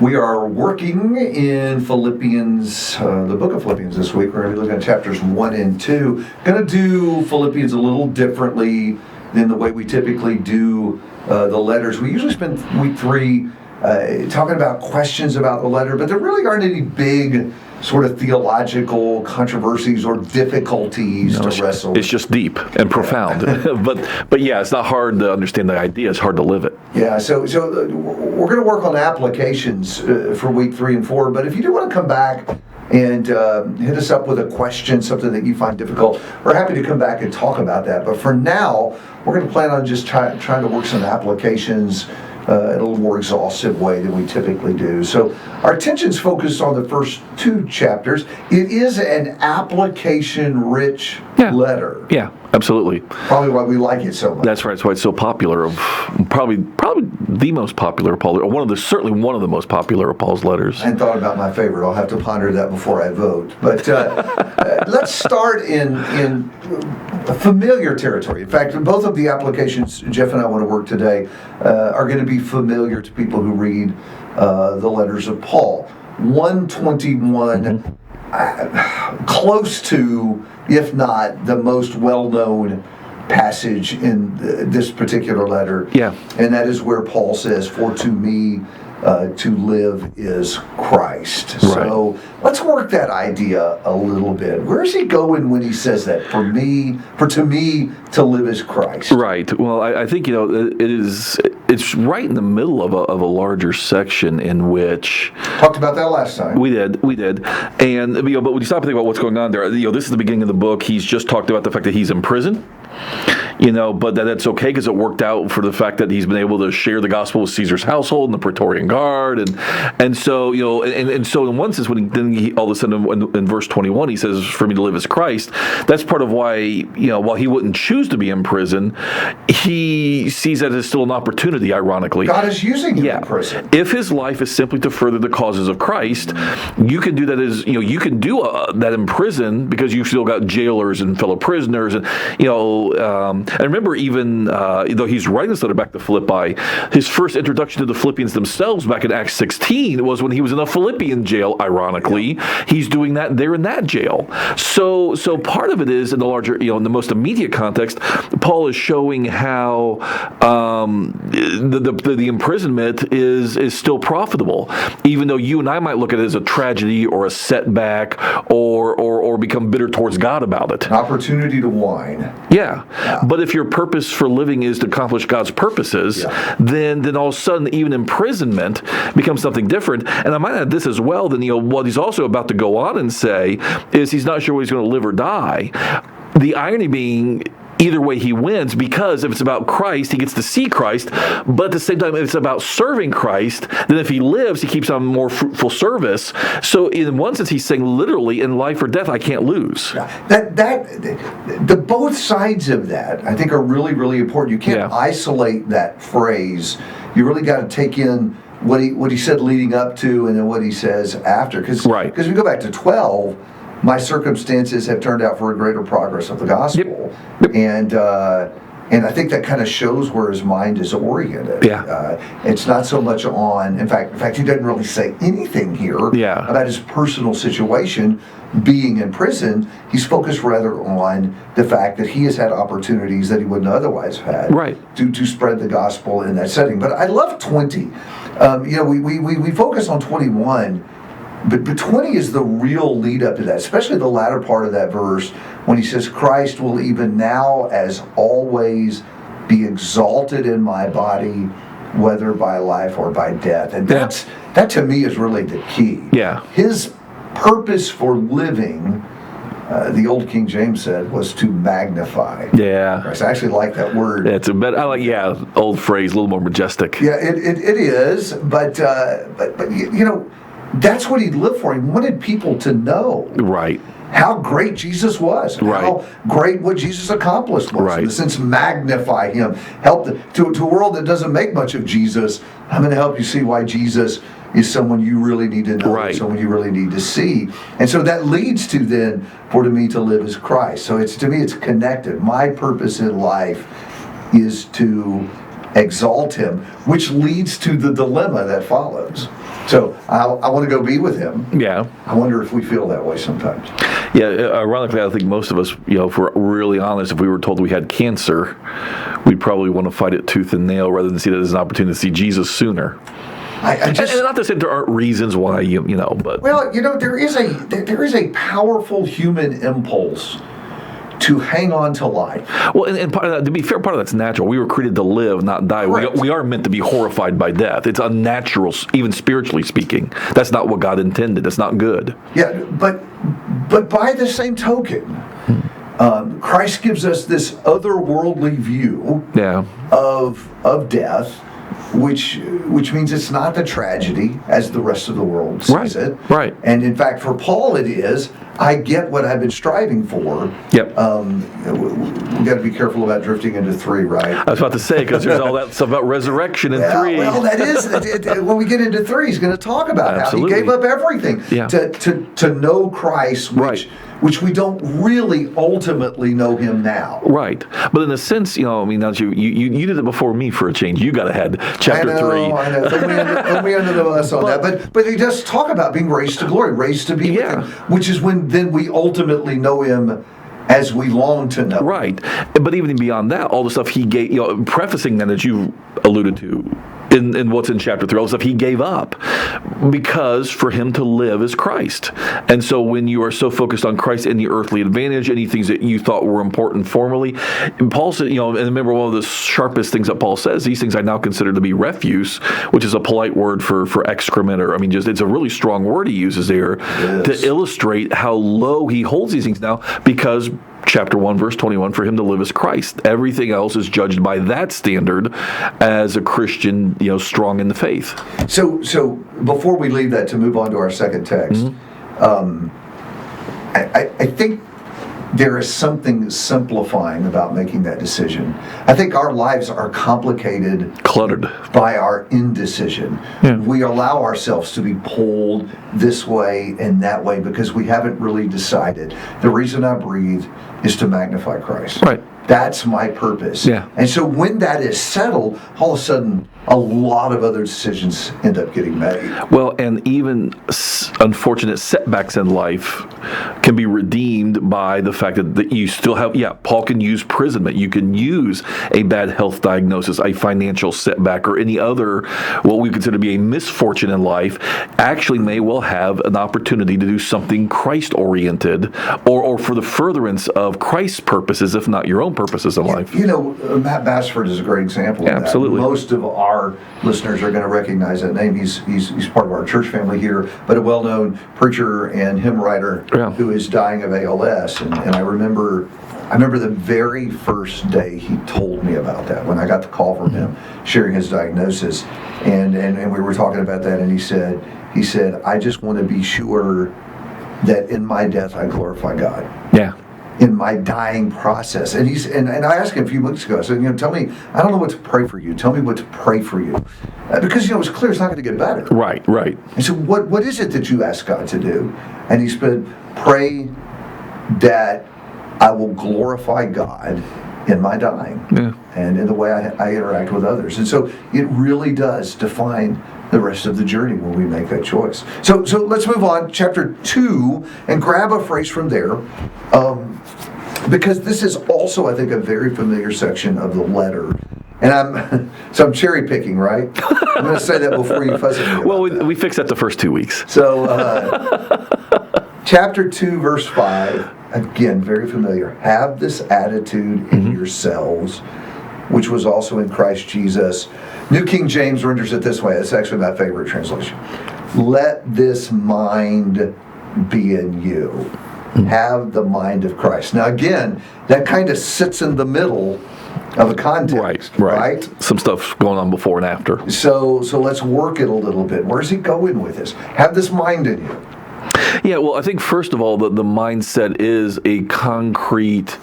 We are working in Philippians, the book of Philippians this week. We're going to be looking at chapters 1 and 2. Going to do Philippians a little differently than the way we typically do the letters. We usually spend week 3 talking about questions about the letter, but there really aren't any big sort of theological controversies or difficulties to wrestle with. It's just deep and profound. but yeah, it's not hard to understand the idea. It's hard to live it. Yeah, so we're going to work on applications for week 3 and 4. But if you do want to come back and hit us up with a question, something that you find difficult, we're happy to come back and talk about that. But for now, we're going to plan on just trying to work some applications in a little more exhaustive way than we typically do. So our attention's focused on the first 2 chapters. It is an application-rich letter. Yeah, absolutely. Probably why we like it so much. That's right. That's why it's so popular. Probably the most popular of Paul, or certainly one of the most popular of Paul's letters. I hadn't thought about my favorite. I'll have to ponder that before I vote. But let's start in familiar territory. In fact, both of the applications Jeff and I want to work today are going to be familiar to people who read the letters of Paul. 121, close to, if not the most well-known passage in this particular letter. Yeah. And that is where Paul says, "For to me to live is Christ." Right. So let's work that idea a little bit. Where is he going when he says that? For to me to live is Christ. Right. Well, I think it's right in the middle of a larger section in which Talked about that last time. we did, and but when you stop and think about what's going on there, this is the beginning of the book. He's just talked about the fact that he's in prison. But that's okay because it worked out for the fact that he's been able to share the gospel with Caesar's household and the Praetorian Guard, and so and so in one sense, when he all of a sudden in verse 21 he says, "For me to live is Christ." That's part of why while he wouldn't choose to be in prison, he sees that as still an opportunity. Ironically, God is using him in prison. If his life is simply to further the causes of Christ, you can do that you can do that in prison because you've still got jailers and fellow prisoners, and and remember, even though he's writing this letter back to Philippi, his first introduction to the Philippians themselves back in Acts 16 was when he was in a Philippian jail. Ironically, he's doing that there in that jail. So part of it is in the larger, in the most immediate context, Paul is showing how the imprisonment is still profitable, even though you and I might look at it as a tragedy or a setback or become bitter towards God about it. An opportunity to whine. Yeah. But if your purpose for living is to accomplish God's purposes, then all of a sudden even imprisonment becomes something different. And I might add this as well, then what he's also about to go on and say is he's not sure whether he's going to live or die. The irony being, either way he wins, because if it's about Christ, he gets to see Christ, but at the same time, if it's about serving Christ, then if he lives, he keeps on more fruitful service. So in one sense, he's saying literally, in life or death, I can't lose. The both sides of that, I think, are really, really important. You can't isolate that phrase. You really got to take in what he said leading up to and then what he says after. Because we go back to 12, my circumstances have turned out for a greater progress of the gospel. Yep. And I think that kind of shows where his mind is oriented. It's not so much on, in fact, he doesn't really say anything here about his personal situation being in prison. He's focused rather on the fact that he has had opportunities that he wouldn't otherwise have had to spread the gospel in that setting. But I love 20. We focus on 21. But 20 is the real lead up to that, especially the latter part of that verse when he says, "Christ will even now as always be exalted in my body, whether by life or by death." And that to me is really the key. His purpose for living, the old King James said, was to magnify. Christ. I actually like that word. I like old phrase, a little more majestic. It is, but that's what he lived for. He wanted people to know how great Jesus was, how great what Jesus accomplished was. In the sense, magnify him. Help to a world that doesn't make much of Jesus. I'm going to help you see why Jesus is someone you really need to know, someone you really need to see. And so that leads to then, for to me to live is Christ. So to me it's connected. My purpose in life is to exalt him, which leads to the dilemma that follows. So I want to go be with him. Yeah. I wonder if we feel that way sometimes. Yeah, ironically, I think most of us, if we're really honest, if we were told we had cancer, we'd probably want to fight it tooth and nail rather than see that as an opportunity to see Jesus sooner. And not to say there aren't reasons why, but... Well, there is a powerful human impulse to hang on to life. Well, and to be fair, part of that's natural. We were created to live, not die. We are meant to be horrified by death. It's unnatural, even spiritually speaking. That's not what God intended. It's not good. Yeah, but by the same token, Christ gives us this otherworldly view of death, which means it's not the tragedy as the rest of the world sees it. Right. And in fact, for Paul, it is, I get what I've been striving for. Yep. We got to be careful about drifting into 3, right? I was about to say, because there's all that stuff about resurrection in 3. Well, that is, when we get into 3, he's going to talk about how he gave up everything to know Christ, which we don't really ultimately know him now. Right. But in a sense, now you did it before me for a change. You got ahead. Chapter 3. I know. Throw me under the bus on that. But he does talk about being raised to glory, raised to be with him, which is when then we ultimately know him as we long to know. Right. But even beyond that, all the stuff he gave, prefacing that, as you alluded to, in what's in chapter 3, all the stuff he gave up, because for him to live is Christ. And so when you are so focused on Christ and the earthly advantage, any things that you thought were important formerly, Paul said, and remember one of the sharpest things that Paul says, these things I now consider to be refuse, which is a polite word for excrement, or it's a really strong word he uses there to illustrate how low he holds these things now, because chapter 1, verse 21, for him to live is Christ. Everything else is judged by that standard as a Christian, strong in the faith. So before we leave that to move on to our second text, I think there is something simplifying about making that decision. I think our lives are complicated, cluttered by our indecision. We allow ourselves to be pulled this way and that way because we haven't really decided. The reason I breathe is to magnify Christ. Right. That's my purpose. Yeah. And so when that is settled, all of a sudden, a lot of other decisions end up getting made. Well, and even unfortunate setbacks in life can be redeemed by the fact that you still have, Paul can use imprisonment. You can use a bad health diagnosis, a financial setback, or any other, what we consider to be a misfortune in life, actually may well have an opportunity to do something Christ-oriented or for the furtherance of Christ's purposes, if not your own purposes in life. Matt Bassford is a great example of that. Absolutely. Most of our listeners are going to recognize that name. He's part of our church family here, but a well-known preacher and hymn writer who is dying of ALS. And I remember the very first day he told me about that, when I got the call from him sharing his diagnosis, and we were talking about that, and he said, I just want to be sure that in my death I glorify God. Yeah. In my dying process. And I asked him a few weeks ago, I said, tell me, I don't know what to pray for you. Tell me what to pray for you. Because, it was clear it's not going to get better. Right. And so what is it that you ask God to do? And he said, pray that I will glorify God in my dying and in the way I interact with others. And so it really does define the rest of the journey when we make that choice. So let's move on, chapter 2, and grab a phrase from there, because this is also, I think, a very familiar section of the letter. And I'm cherry picking, right? I'm going to say that before you fuss at me about Well, that. we fixed that the first 2 weeks. So, chapter 2, verse 5, again, very familiar. Have this attitude in yourselves, which was also in Christ Jesus. New King James renders it this way. It's actually my favorite translation. Let this mind be in you. Have the mind of Christ. Now, again, that kind of sits in the middle of a context, right? Some stuff going on before and after. So let's work it a little bit. Where's he going with this? Have this mind in you. Yeah, well, I think first of all, the mindset is a concrete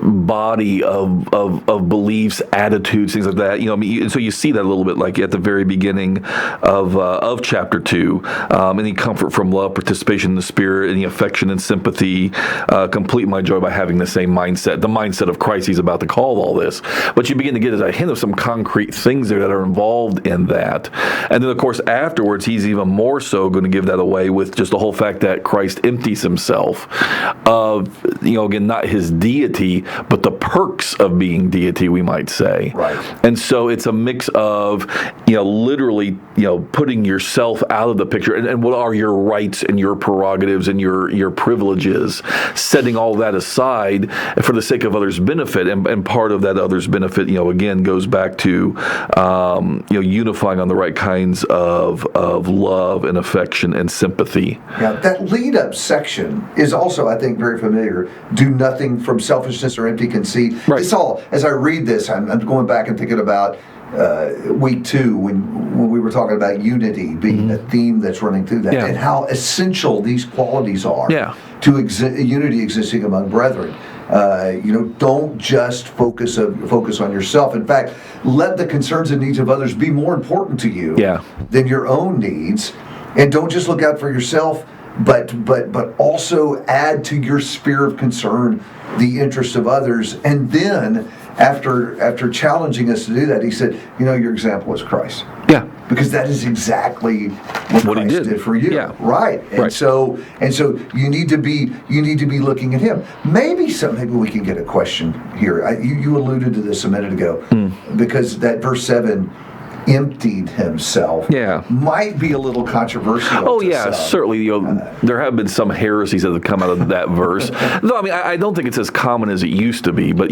body of beliefs, attitudes, things like that. And so you see that a little bit, like at the very beginning of chapter 2. Any comfort from love, participation in the Spirit, any affection and sympathy, complete my joy by having the same mindset. The mindset of Christ, he's about to call all this. But you begin to get a hint of some concrete things there that are involved in that. And then, of course, afterwards, he's even more so going to give that away with just the whole fact that Christ empties himself of, again, not his deity, but the perks of being deity, we might say. Right. And so it's a mix of, literally, putting yourself out of the picture and what are your rights and your prerogatives and your privileges, setting all that aside for the sake of others' benefit. And part of that others' benefit, again, goes back to, unifying on the right kinds of love and affection and sympathy. Yeah, that lead-up section is also, I think, very familiar. Do nothing from selfishness or empty conceit. Right. It's all, as I read this, I'm going back and thinking about week 2 when we were talking about unity being a theme that's running through that, and how essential these qualities are to unity existing among brethren. Don't just focus on yourself. In fact, let the concerns and needs of others be more important to you than your own needs. And don't just look out for yourself, but also add to your sphere of concern the interest of others. And then, after challenging us to do that, he said, your example is Christ. Yeah. Because that is exactly what Christ he did for you. Yeah. Right. And so you need to be looking at him. Maybe we can get a question here. You alluded to this a minute ago, because that verse 7, emptied himself, might be a little controversial. Oh, yeah, certainly. There have been some heresies that have come out of that verse. No, I mean, I don't think it's as common as it used to be. But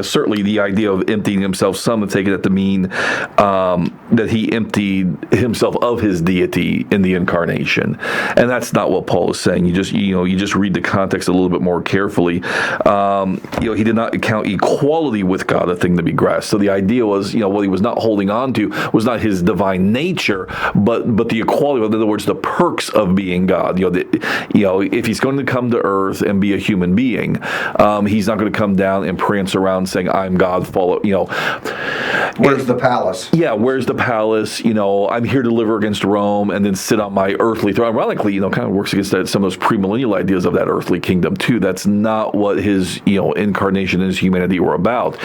certainly the idea of emptying himself, some have taken it to mean that he emptied himself of his deity in the incarnation, and that's not what Paul is saying. You just read the context a little bit more carefully. He did not count equality with God a thing to be grasped. So the idea was, what he was not holding on to was not his divine nature, but the equality. In other words, the perks of being God. If he's going to come to earth and be a human being, he's not going to come down and prance around saying, "I'm God." Where's the palace? Yeah, where's the palace? I'm here to deliver against Rome and then sit on my earthly throne. Ironically, kind of works against some of those premillennial ideas of that earthly kingdom too. That's not what his incarnation and his humanity were about.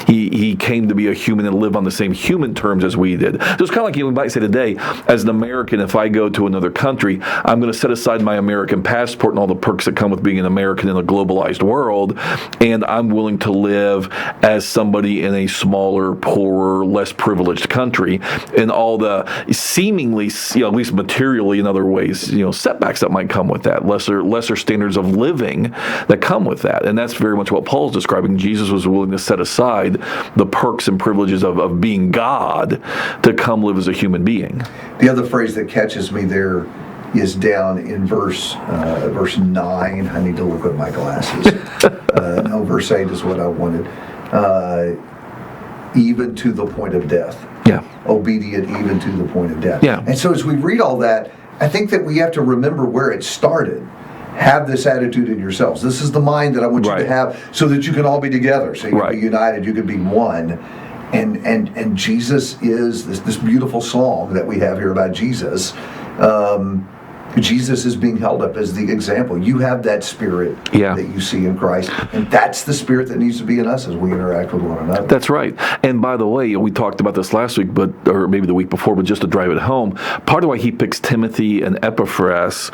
He came to be a human and live on the same human terms as we did. So it's kind of like we might say today, as an American, if I go to another country, I'm going to set aside my American passport and all the perks that come with being an American in a globalized world, and I'm willing to live as somebody in a smaller, poorer, less privileged country, and all the seemingly, at least materially in other ways, setbacks that might come with that, lesser standards of living that come with that. And that's very much what Paul's describing. Jesus was willing to set aside the perks and privileges of being God to come live as a human being. The other phrase that catches me there is down in verse 9. I need to look at my glasses. No, verse 8 is what I wanted. Even to the point of death. Yeah. Obedient even to the point of death. Yeah. And so as we read all that, I think that we have to remember where it started. Have this attitude in yourselves. This is the mind that I want you to have, so that you can all be together. So you can be united, you can be one. And Jesus is this beautiful song that we have here about Jesus. Jesus is being held up as the example. You have that spirit that you see in Christ, and that's the spirit that needs to be in us as we interact with one another. That's right. And by the way, we talked about this last week, or maybe the week before, but just to drive it home, part of why he picks Timothy and Epaphroditus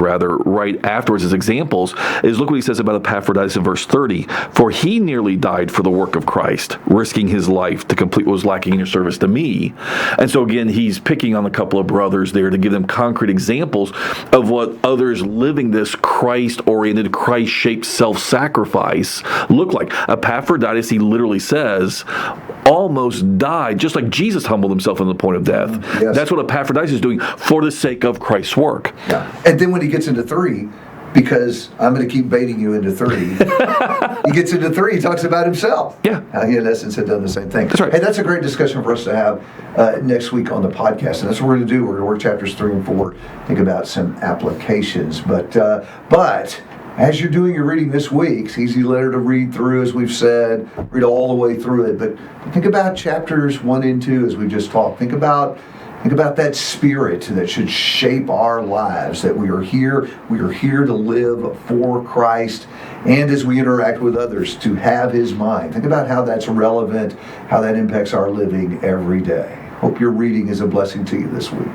right afterwards as examples is look what he says about Epaphroditus in verse 30. For he nearly died for the work of Christ, risking his life to complete what was lacking in your service to me. And so again, he's picking on a couple of brothers there to give them concrete examples of what others living this Christ-oriented, Christ-shaped self-sacrifice look like. Epaphroditus, he literally says, almost died, just like Jesus humbled himself on the point of death. Yes. That's what Epaphroditus is doing for the sake of Christ's work. Yeah. And then when he gets into 3, because I'm going to keep baiting you into 3. He gets into 3, he talks about himself. Yeah. How he, in essence, had done the same thing. That's right. Hey, that's a great discussion for us to have next week on the podcast. And that's what we're going to do. We're going to work chapters 3 and 4, think about some applications. But as you're doing your reading this week, it's an easy letter to read through, as we've said, read all the way through it. But think about chapters 1 and 2, as we just talked. Think about that spirit that should shape our lives, that we are here to live for Christ, and as we interact with others, to have His mind. Think about how that's relevant, how that impacts our living every day. Hope your reading is a blessing to you this week.